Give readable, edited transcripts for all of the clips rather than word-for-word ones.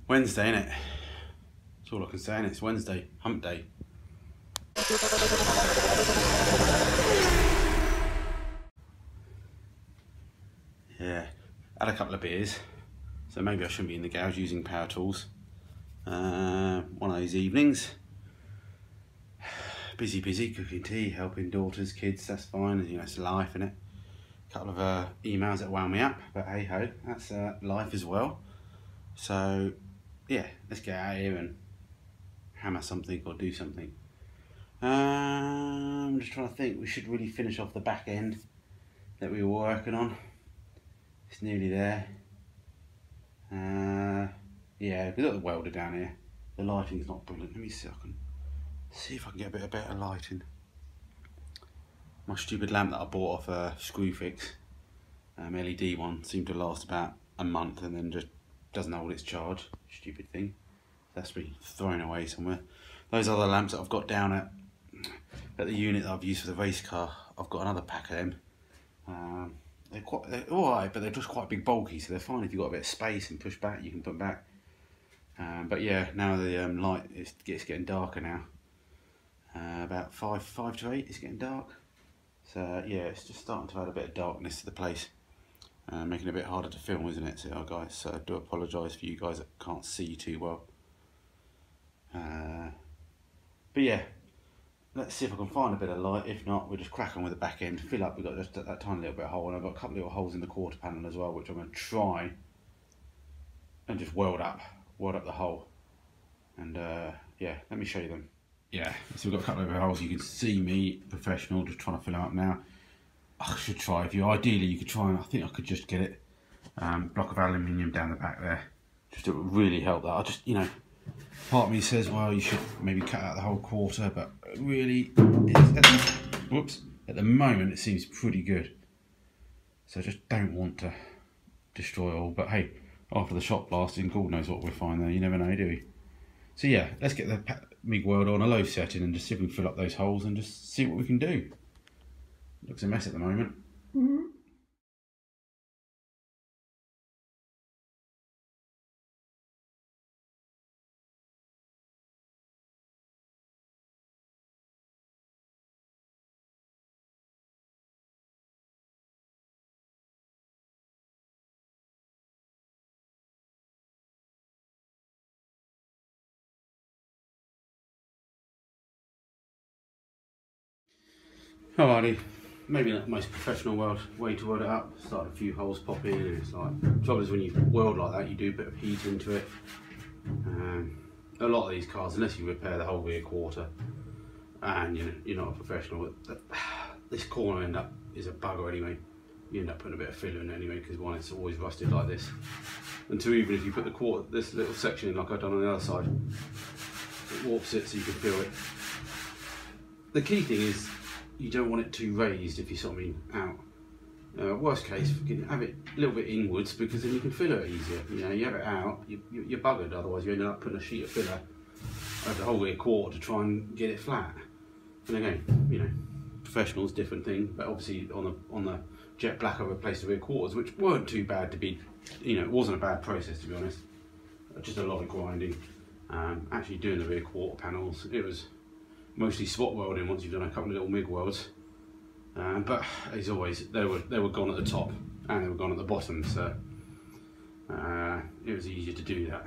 Wednesday, innit? That's all I can say, and it's Wednesday, hump day. Yeah, had a couple of beers, so maybe I shouldn't be in the garage using power tools. One of those evenings. Busy, cooking tea, helping daughters, kids, that's fine, you know, it's life, innit? A couple of emails that wound me up, but hey ho, that's life as well. So, yeah, let's get out of here and hammer something or do something. I'm just trying to think, we should really finish off the back end that we were working on. It's nearly there. Yeah, we've got the welder down here. The lighting's not brilliant. Let me see if I can get a bit of better lighting. My stupid lamp that I bought off Screwfix, LED one, seemed to last about a month and then just doesn't hold its charge. Stupid thing. That's been thrown away somewhere. Those other lamps that I've got down at the unit that I've used for the race car, I've got another pack of them. They're alright, but they're just quite big, bulky, so they're fine if you've got a bit of space and push back, you can put them back. But yeah, now the light it's getting darker now. About 5 to 8, it's getting dark. So yeah, it's just starting to add a bit of darkness to the place, making it a bit harder to film, isn't it? So guys, so I do apologise for you guys that can't see too well. But yeah, let's see if I can find a bit of light. If not, we'll just crack on with the back end, fill up. We've got just that tiny little bit of hole, and I've got a couple of little holes in the quarter panel as well, which I'm going to try and just weld up the hole. And yeah, let me show you them. Yeah, so we've got a couple of holes. You can see me, professional, just trying to fill them up now. I should try, if you ideally you could try, and I think I could just get it block of aluminium down the back there. Just it would really help that. I just, you know, part of me says, well, you should maybe cut out the whole quarter, but really, at the moment it seems pretty good. So I just don't want to destroy all, but hey, after the shot blasting, God knows what we'll find there. You never know, do we? So yeah, let's get the MIG weld on a low setting and just see if we can fill up those holes and just see what we can do. Looks a mess at the moment. Alrighty, maybe not the most professional way to weld it up. Start a few holes pop in, and it's like, the trouble is when you weld like that, you do a bit of heat into it. A lot of these cars, unless you repair the whole rear quarter, and you're not a professional, this corner end up is a bugger anyway. You end up putting a bit of filler in anyway, because one, it's always rusted like this, and two, even if you put this little section in like I've done on the other side, it warps it so you can feel it. The key thing is, you don't want it too raised, if you sort of mean out. Worst case, you can have it a little bit inwards, because then you can fill it easier. You know, you have it out, you're buggered, otherwise you end up putting a sheet of filler over the whole rear quarter to try and get it flat. And again, you know, professionals, different thing, but obviously on the jet black I replaced the rear quarters, which weren't too bad to be, you know, it wasn't a bad process to be honest. Just a lot of grinding. Actually doing the rear quarter panels, it was mostly spot welding once you've done a couple of little MIG welds, but as always they were gone at the top and they were gone at the bottom, so it was easier to do that.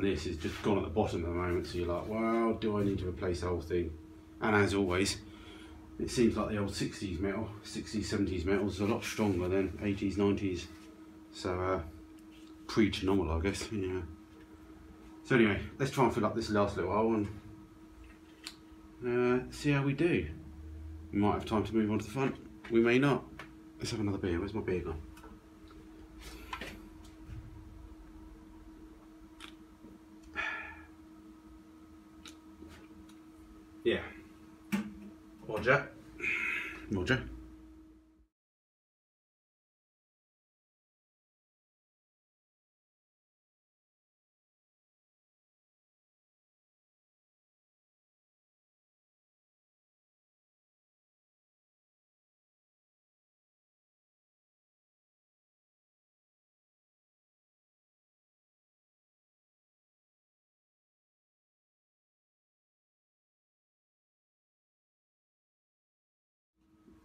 This is just gone at the bottom at the moment, so you're like, well, do I need to replace the whole thing? And as always, it seems like the old 60s metal, 60s, 70s metal is a lot stronger than 80s, 90s, so pre-Chernobyl, I guess. Yeah. So anyway, let's try and fill up this last little hole and see how we do. We might have time to move on to the front, we may not. Let's have another beer. Where's my beer gone? Yeah. Roger.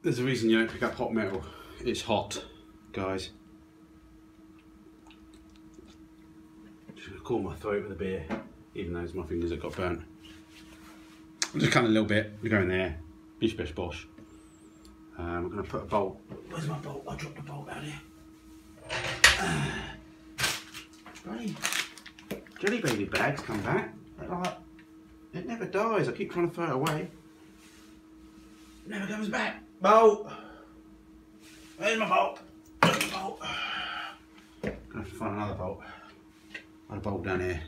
There's a reason you don't pick up hot metal. It's hot, guys. Just gonna cool my throat with a beer, even though my fingers have got burnt. I'm just cutting a little bit. We go in there. Bish bish bosh. We're gonna put a bolt. Where's my bolt? I dropped the bolt out here. Bloody jelly baby bags come back. They're like, it never dies. I keep trying to throw it away. It never comes back. Bolt. Where's my bolt? Where's my bolt? Gonna have to find another bolt. I'll bolt down here.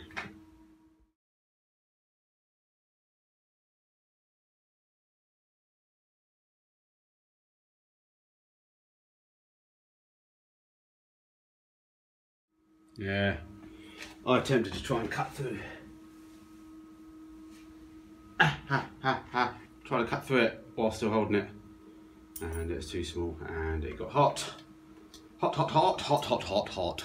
Yeah, I attempted to try and cut through. Trying to cut through it while still holding it, and it was too small, and it got hot. Hot, hot, hot, hot, hot, hot, hot.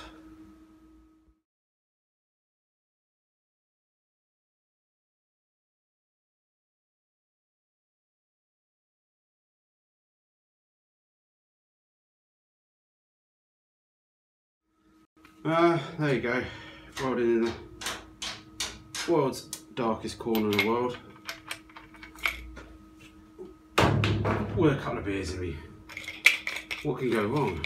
There you go. Welding in the world's darkest corner of the world. With a couple of beers in me. What can go wrong?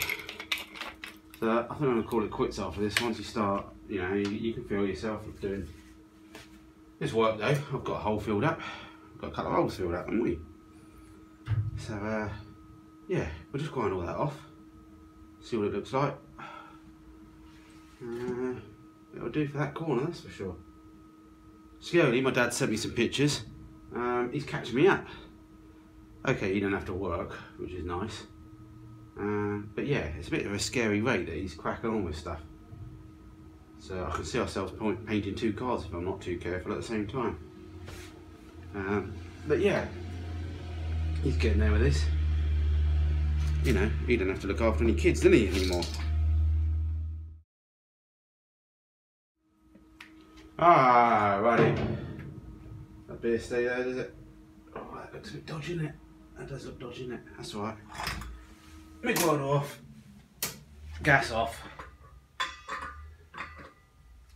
So I think I'm going to call it quits after this. Once you start, you know, you can feel yourself doing this work though. I've got a hole filled up. I've got a couple of holes filled up, haven't we? So yeah, we'll just grind all that off. See what it looks like. It'll do for that corner, that's for sure. Scarily, my dad sent me some pictures. He's catching me up. Okay, he don't have to work, which is nice. But yeah, it's a bit of a scary rate that he's cracking on with stuff. So I can see ourselves painting two cars if I'm not too careful at the same time. But yeah, he's getting there with this. You know, he don't have to look after any kids, doesn't he, anymore? Ah, righty. That beer stay there, does it? Oh, that looks a bit dodgy, isn't it? That does look dodgy, isn't it? That's alright. Mk1 off. Gas off.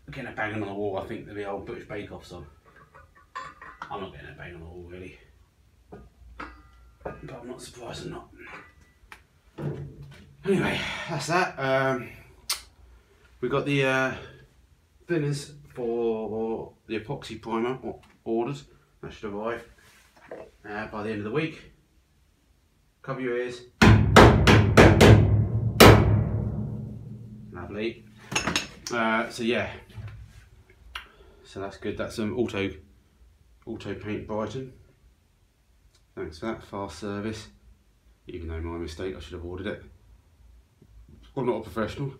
I'm getting a bang on the wall. I think the old British Bake Off's on. I'm not getting a bang on the wall, really. But I'm not surprised I'm not. Anyway, that's that. We got the thinners for the epoxy primer orders. That should arrive by the end of the week. Cover your ears. Lovely. So yeah, so that's good. That's some auto paint Brighton. Thanks for that, fast service. Even though my mistake, I should have ordered it. I'm not a professional.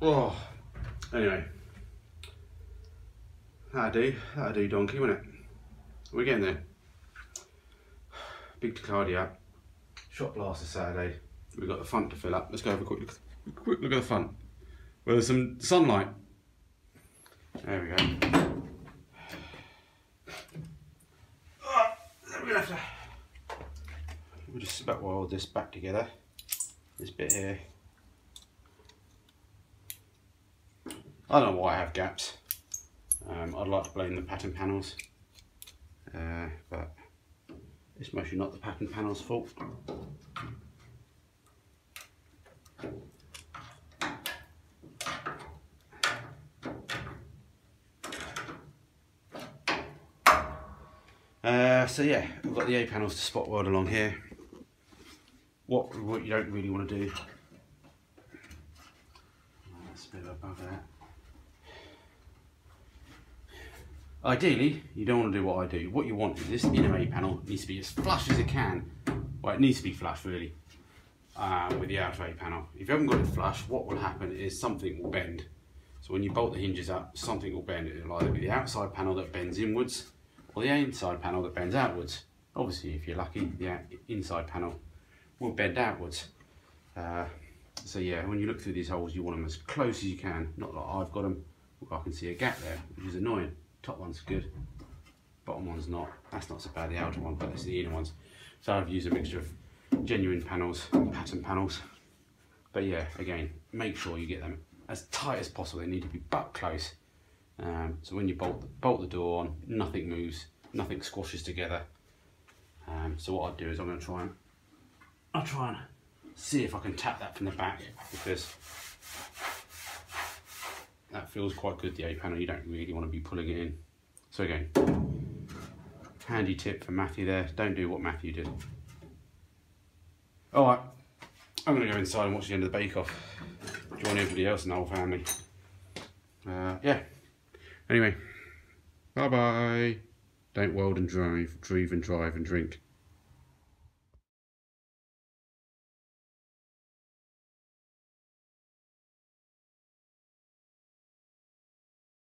Oh, anyway. That'll do donkey, won't it? We're getting there. Big Tacardia. Shot blaster Saturday. We've got the front to fill up. Let's go have a quick look at the front. Well, there's some sunlight. There we go. We're gonna have to. We'll just spec weld this back together. This bit here. I don't know why I have gaps. I'd like to blame the pattern panels, but it's mostly not the pattern panel's fault. So yeah, I've got the A panels to spot weld along here. What you don't really want to do. That's a bit above that. Ideally, you don't want to do what I do. What you want is this inner A panel needs to be as flush as it can. Well, it needs to be flush really, with the outer A panel. If you haven't got it flush, what will happen is something will bend. So when you bolt the hinges up, something will bend. It'll either be the outside panel that bends inwards, or the inside panel that bends outwards. Obviously, if you're lucky, the inside panel will bend outwards. So yeah, when you look through these holes, you want them as close as you can. Not like I've got them. I can see a gap there, which is annoying. Top one's good, bottom one's not. That's not so bad, the outer one, but it's the inner ones. So I've used a mixture of genuine panels and pattern panels. But yeah, again, make sure you get them as tight as possible. They need to be butt close. So when you bolt the door on, nothing moves, nothing squashes together. So what I'll do is I'll try and see if I can tap that from the back, because that feels quite good, the A panel. You don't really want to be pulling it in. So again, handy tip for Matthew there, don't do what Matthew did. Alright, I'm going to go inside and watch the end of the bake-off. Join everybody else in the whole family. Yeah. Anyway, bye-bye. Don't weld and drive and drink.